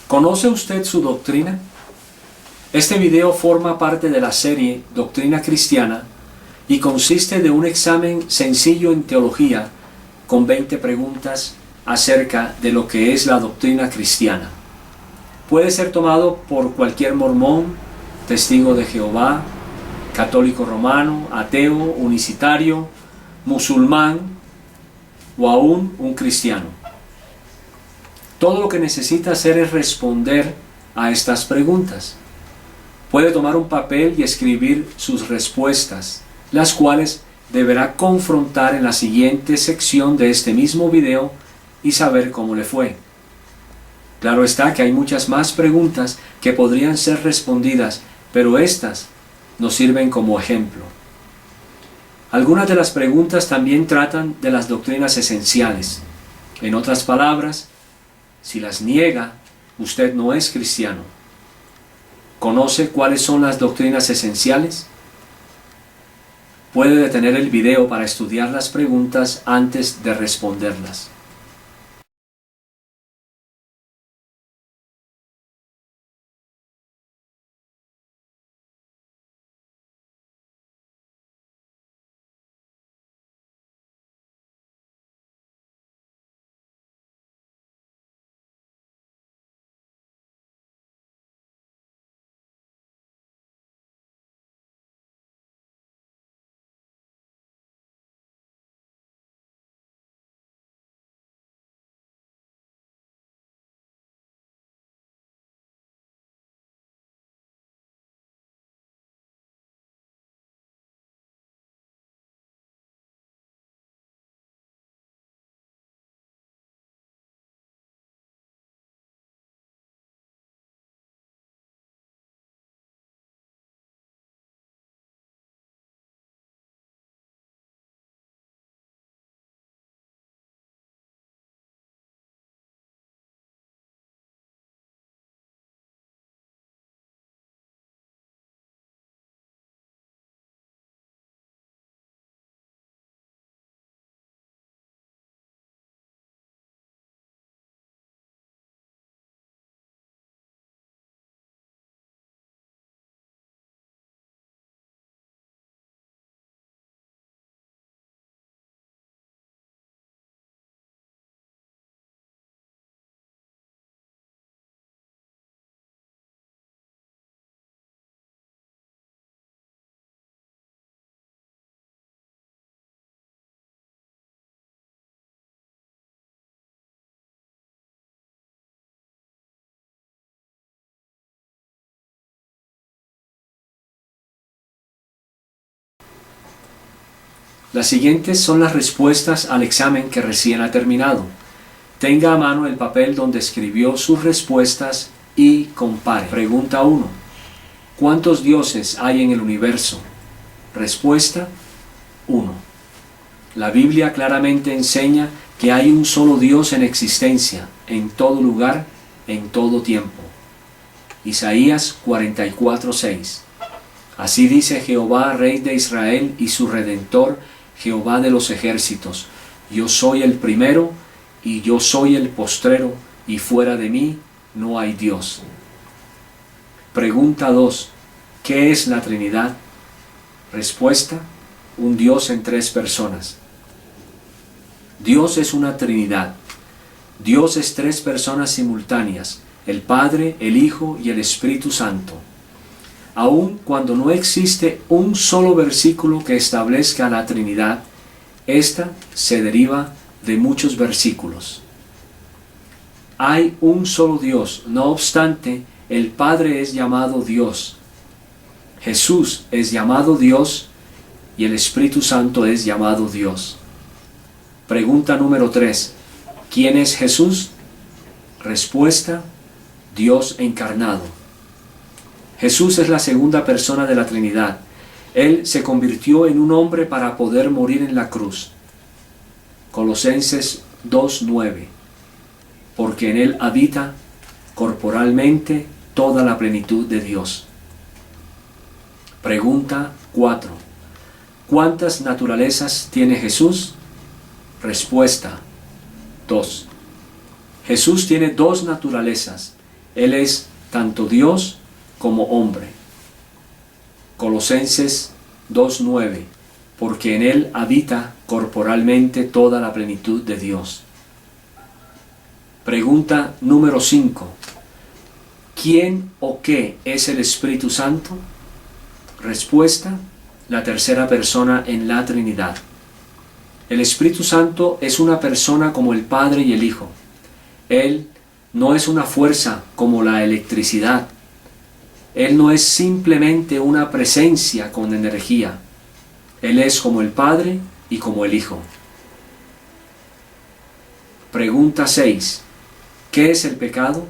¿Conoce usted su doctrina? Este video forma parte de la serie Doctrina Cristiana y consiste de un examen sencillo en teología con 20 preguntas acerca de lo que es la doctrina cristiana. Puede ser tomado por cualquier mormón, testigo de Jehová, católico romano, ateo, unicitario, musulmán o aún un cristiano. Todo lo que necesita hacer es responder a estas preguntas. Puede tomar un papel y escribir sus respuestas, las cuales deberá confrontar en la siguiente sección de este mismo video y saber cómo le fue. Claro está que hay muchas más preguntas que podrían ser respondidas, pero estas nos sirven como ejemplo. Algunas de las preguntas también tratan de las doctrinas esenciales. En otras palabras, si las niega, usted no es cristiano. ¿Conoce cuáles son las doctrinas esenciales? Puede detener el video para estudiar las preguntas antes de responderlas. Las siguientes son las respuestas al examen que recién ha terminado. Tenga a mano el papel donde escribió sus respuestas y compare. Pregunta 1. ¿Cuántos dioses hay en el universo? Respuesta 1. La Biblia claramente enseña que hay un solo Dios en existencia, en todo lugar, en todo tiempo. Isaías 44:6. Así dice Jehová, Rey de Israel y su Redentor, Jehová de los ejércitos: yo soy el primero y yo soy el postrero, y fuera de mí no hay Dios. Pregunta 2. ¿Qué es la Trinidad? Respuesta: un Dios en 3 personas. Dios es una Trinidad. Dios es 3 personas simultáneas, el Padre, el Hijo y el Espíritu Santo. Aun cuando no existe un solo versículo que establezca la Trinidad, esta se deriva de muchos versículos. Hay un solo Dios, no obstante, el Padre es llamado Dios, Jesús es llamado Dios y el Espíritu Santo es llamado Dios. Pregunta número 3. ¿Quién es Jesús? Respuesta: Dios encarnado. Jesús es la segunda persona de la Trinidad. Él se convirtió en un hombre para poder morir en la cruz. Colosenses 2:9. Porque en Él habita corporalmente toda la plenitud de Dios. Pregunta 4. ¿Cuántas naturalezas tiene Jesús? Respuesta: 2. Jesús tiene 2 naturalezas. Él es tanto Dios como hombre. Colosenses 2:9, porque en Él habita corporalmente toda la plenitud de Dios. Pregunta número 5. ¿Quién o qué es el Espíritu Santo? Respuesta: la tercera persona en la Trinidad. El Espíritu Santo es una persona como el Padre y el Hijo. Él no es una fuerza como la electricidad. Él no es simplemente una presencia con energía. Él es como el Padre y como el Hijo. Pregunta 6. ¿Qué es el pecado?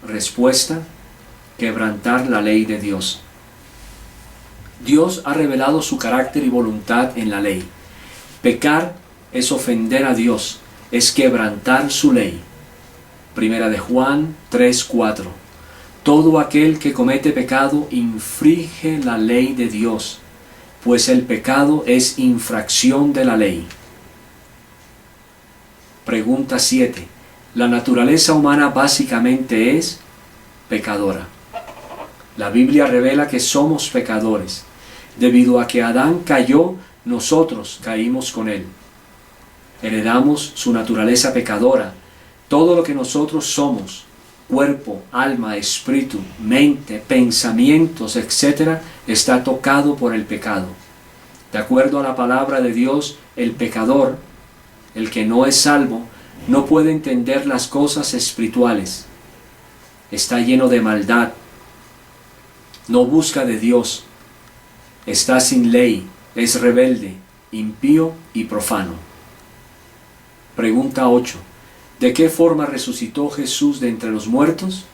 Respuesta: quebrantar la ley de Dios. Dios ha revelado su carácter y voluntad en la ley. Pecar es ofender a Dios, es quebrantar su ley. Primera de Juan 3:4. Todo aquel que comete pecado infringe la ley de Dios, pues el pecado es infracción de la ley. Pregunta 7. La naturaleza humana básicamente es pecadora. La Biblia revela que somos pecadores. Debido a que Adán cayó, nosotros caímos con él. Heredamos su naturaleza pecadora. Todo lo que nosotros somos, cuerpo, alma, espíritu, mente, pensamientos, etc., está tocado por el pecado. De acuerdo a la palabra de Dios, el pecador, el que no es salvo, no puede entender las cosas espirituales. Está lleno de maldad. No busca de Dios. Está sin ley. Es rebelde, impío y profano. Pregunta 8. ¿De qué forma resucitó Jesús de entre los muertos?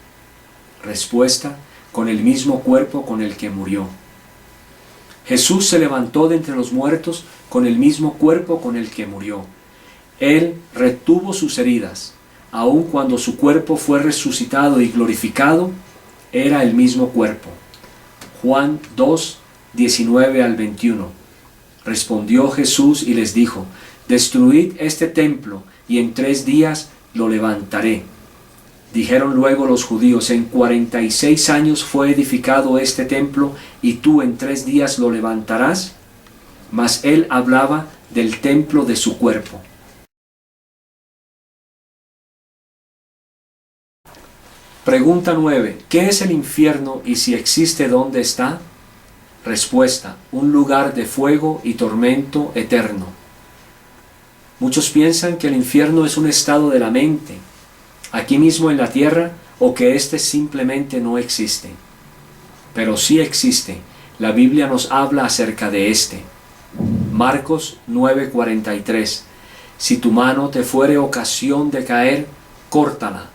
Respuesta: con el mismo cuerpo con el que murió. Jesús se levantó de entre los muertos con el mismo cuerpo con el que murió. Él retuvo sus heridas. Aun cuando su cuerpo fue resucitado y glorificado, era el mismo cuerpo. Juan 2, 19 al 21. Respondió Jesús y les dijo: destruid este templo, y en 3 días lo levantaré. Dijeron luego los judíos: en 46 años fue edificado este templo, y tú en 3 días lo levantarás. Mas él hablaba del templo de su cuerpo. Pregunta 9. ¿Qué es el infierno y si existe, dónde está? Respuesta: un lugar de fuego y tormento eterno. Muchos piensan que el infierno es un estado de la mente, aquí mismo en la tierra, o que éste simplemente no existe. Pero sí existe. La Biblia nos habla acerca de éste. Marcos 9:43. Si tu mano te fuere ocasión de caer, córtala.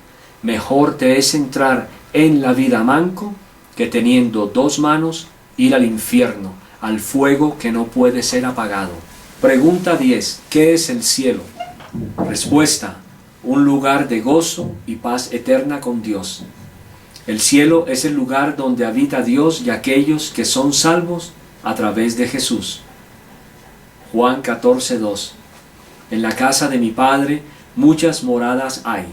Mejor te es entrar en la vida manco que teniendo 2 manos ir al infierno, al fuego que no puede ser apagado. Pregunta 10. ¿Qué es el cielo? Respuesta: un lugar de gozo y paz eterna con Dios. El cielo es el lugar donde habita Dios y aquellos que son salvos a través de Jesús. Juan 14:2. En la casa de mi Padre muchas moradas hay.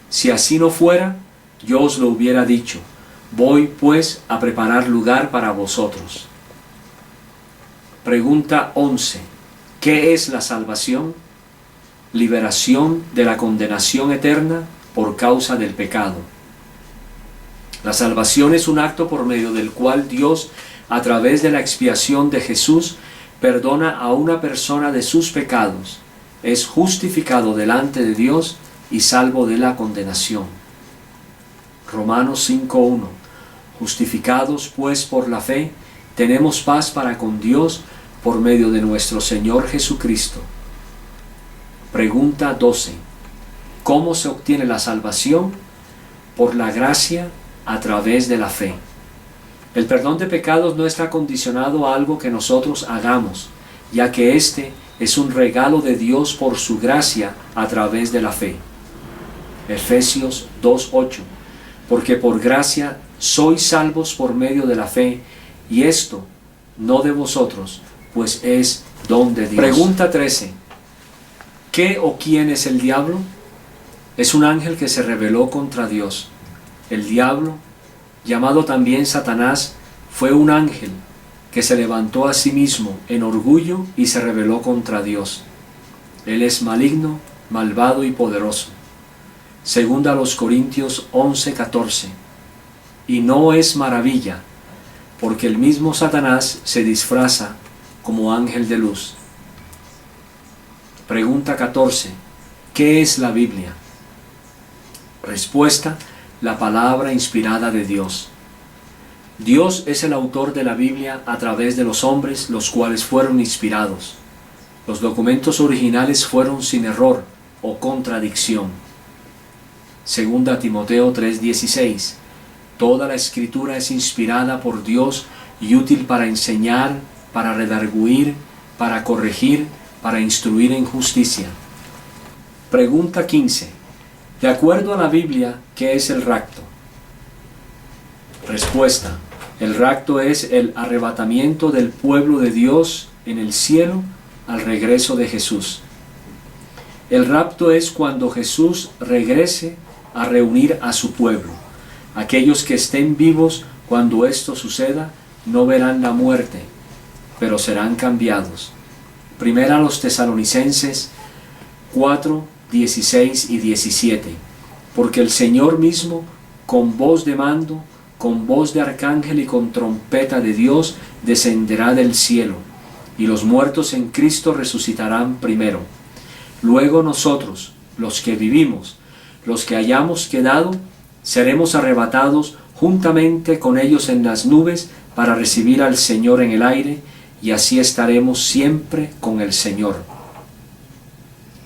Si así no fuera, yo os lo hubiera dicho. Voy pues a preparar lugar para vosotros. Pregunta 11. ¿Qué es la salvación? Liberación de la condenación eterna por causa del pecado. La salvación es un acto por medio del cual Dios, a través de la expiación de Jesús, perdona a una persona de sus pecados, es justificado delante de Dios y salvo de la condenación. Romanos 5:1. Justificados pues por la fe, tenemos paz para con Dios por medio de nuestro Señor Jesucristo. Pregunta 12. ¿Cómo se obtiene la salvación? Por la gracia a través de la fe. El perdón de pecados no está condicionado a algo que nosotros hagamos, ya que este es un regalo de Dios por su gracia a través de la fe. Efesios 2:8. Porque por gracia sois salvos por medio de la fe, y esto no de vosotros, pues es don de Dios. Pregunta 13. ¿Qué o quién es el diablo? Es un ángel que se rebeló contra Dios. El diablo, llamado también Satanás, fue un ángel que se levantó a sí mismo en orgullo y se rebeló contra Dios. Él es maligno, malvado y poderoso. Segunda a los Corintios 11:14. Y no es maravilla, porque el mismo Satanás se disfraza como ángel de luz. Pregunta 14. ¿Qué es la Biblia? Respuesta: la palabra inspirada de Dios. Dios es el autor de la Biblia a través de los hombres, los cuales fueron inspirados. Los documentos originales fueron sin error o contradicción. Segunda Timoteo 3:16. Toda la escritura es inspirada por Dios y útil para enseñar, para redarguir, para corregir, para instruir en justicia. Pregunta 15. De acuerdo a la Biblia, ¿qué es el rapto? Respuesta: el rapto es el arrebatamiento del pueblo de Dios en el cielo al regreso de Jesús. El rapto es cuando Jesús regrese a reunir a su pueblo. Aquellos que estén vivos cuando esto suceda no verán la muerte, pero serán cambiados. Primera a los Tesalonicenses 4, 16 y 17. Porque el Señor mismo, con voz de mando, con voz de arcángel y con trompeta de Dios, descenderá del cielo, y los muertos en Cristo resucitarán primero. Luego nosotros, los que vivimos, los que hayamos quedado, seremos arrebatados juntamente con ellos en las nubes para recibir al Señor en el aire, y así estaremos siempre con el Señor.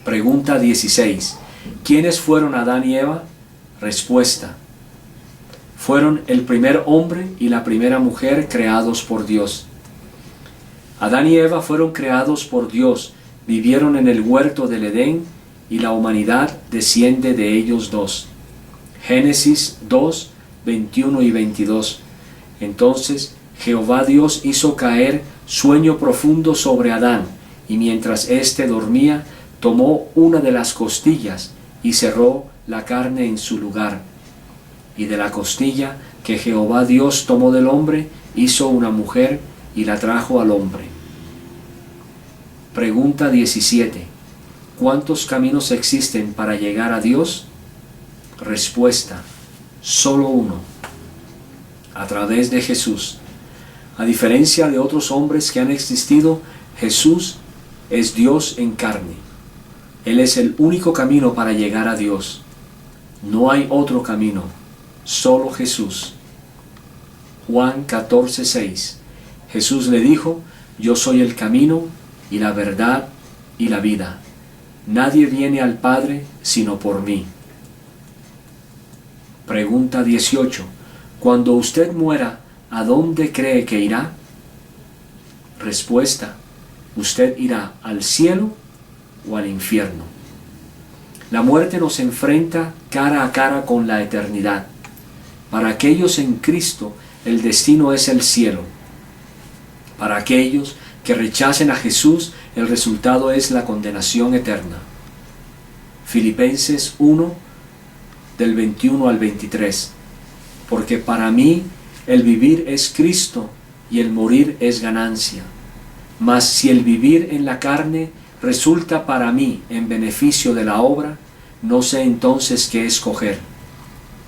Pregunta 16. ¿Quiénes fueron Adán y Eva? Respuesta: fueron el primer hombre y la primera mujer creados por Dios. Adán y Eva fueron creados por Dios, vivieron en el huerto del Edén y la humanidad desciende de ellos dos. Génesis 2, 21 y 22. Entonces Jehová Dios hizo caer sueño profundo sobre Adán, y mientras éste dormía, tomó una de las costillas y cerró la carne en su lugar. Y de la costilla que Jehová Dios tomó del hombre, hizo una mujer y la trajo al hombre. Pregunta 17. ¿Cuántos caminos existen para llegar a Dios? Respuesta: solo uno, a través de Jesús. A diferencia de otros hombres que han existido, Jesús es Dios en carne. Él es el único camino para llegar a Dios. No hay otro camino, solo Jesús. Juan 14:6. Jesús le dijo: yo soy el camino y la verdad y la vida. Nadie viene al Padre sino por mí. Pregunta 18. Cuando usted muera, ¿a dónde cree que irá? Respuesta: usted irá al cielo o al infierno. La muerte nos enfrenta cara a cara con la eternidad. Para aquellos en Cristo, el destino es el cielo. Para aquellos que rechacen a Jesús, el resultado es la condenación eterna. Filipenses 1, del 21 al 23. Porque para mí el vivir es Cristo y el morir es ganancia. Mas si el vivir en la carne resulta para mí en beneficio de la obra, no sé entonces qué escoger.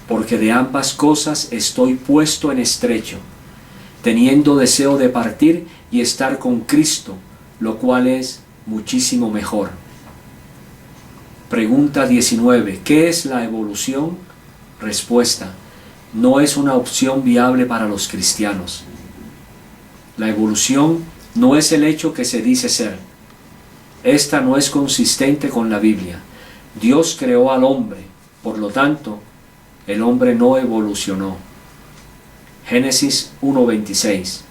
Porque de ambas cosas estoy puesto en estrecho, teniendo deseo de partir y estar con Cristo, lo cual es muchísimo mejor. Pregunta 19. ¿Qué es la evolución? Respuesta: no es una opción viable para los cristianos. La evolución no es el hecho que se dice ser. Esta no es consistente con la Biblia. Dios creó al hombre, por lo tanto, el hombre no evolucionó. Génesis 1:26.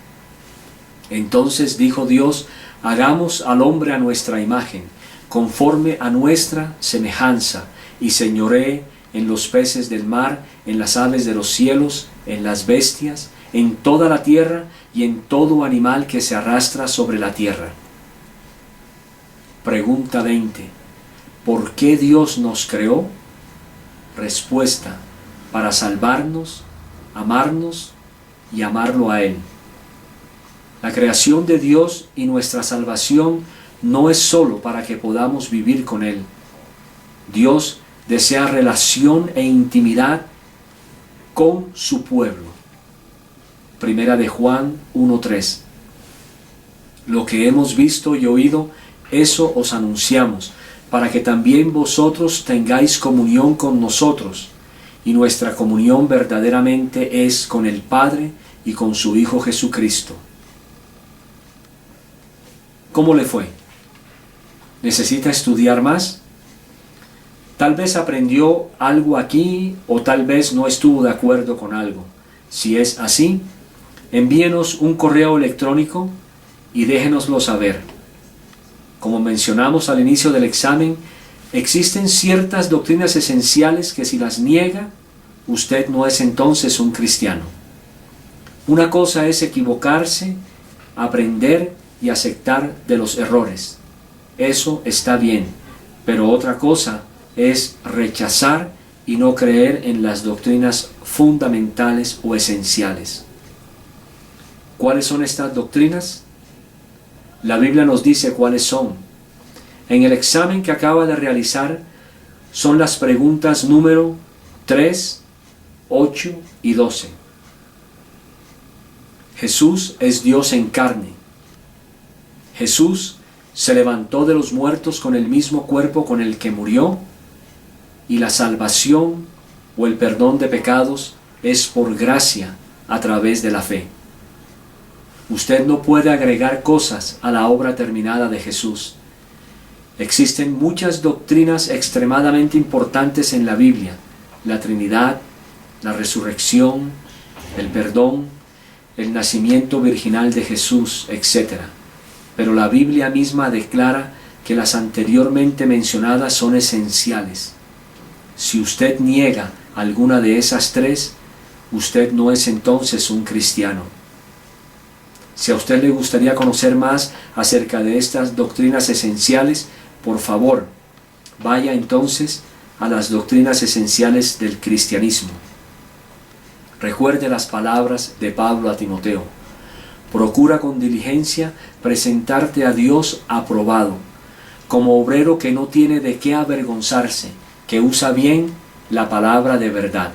Entonces dijo Dios: hagamos al hombre a nuestra imagen, conforme a nuestra semejanza, y señoree en los peces del mar, en las aves de los cielos, en las bestias, en toda la tierra y en todo animal que se arrastra sobre la tierra. Pregunta 20. ¿Por qué Dios nos creó? Respuesta: para salvarnos, amarnos y amarlo a Él. La creación de Dios y nuestra salvación no es solo para que podamos vivir con Él. Dios desea relación e intimidad con su pueblo. Primera de Juan 1:3. Lo que hemos visto y oído, eso os anunciamos, para que también vosotros tengáis comunión con nosotros, y nuestra comunión verdaderamente es con el Padre y con su Hijo Jesucristo. ¿Cómo le fue? ¿Necesita estudiar más? Tal vez aprendió algo aquí o tal vez no estuvo de acuerdo con algo. Si es así, envíenos un correo electrónico y déjenoslo saber. Como mencionamos al inicio del examen, existen ciertas doctrinas esenciales que si las niega, usted no es entonces un cristiano. Una cosa es equivocarse, aprender y aceptar de los errores. Eso está bien, pero otra cosa es rechazar y no creer en las doctrinas fundamentales o esenciales. ¿Cuáles son estas doctrinas? La Biblia nos dice cuáles son. En el examen que acaba de realizar son las preguntas número 3, 8 y 12. Jesús es Dios en carne. Jesús se levantó de los muertos con el mismo cuerpo con el que murió, y la salvación o el perdón de pecados es por gracia a través de la fe. Usted no puede agregar cosas a la obra terminada de Jesús. Existen muchas doctrinas extremadamente importantes en la Biblia: la Trinidad, la resurrección, el perdón, el nacimiento virginal de Jesús, etc. Pero la Biblia misma declara que las anteriormente mencionadas son esenciales. Si usted niega alguna de esas tres, usted no es entonces un cristiano. Si a usted le gustaría conocer más acerca de estas doctrinas esenciales, por favor, vaya entonces a las doctrinas esenciales del cristianismo. Recuerde las palabras de Pablo a Timoteo: procura con diligencia presentarte a Dios aprobado, como obrero que no tiene de qué avergonzarse, que usa bien la palabra de verdad.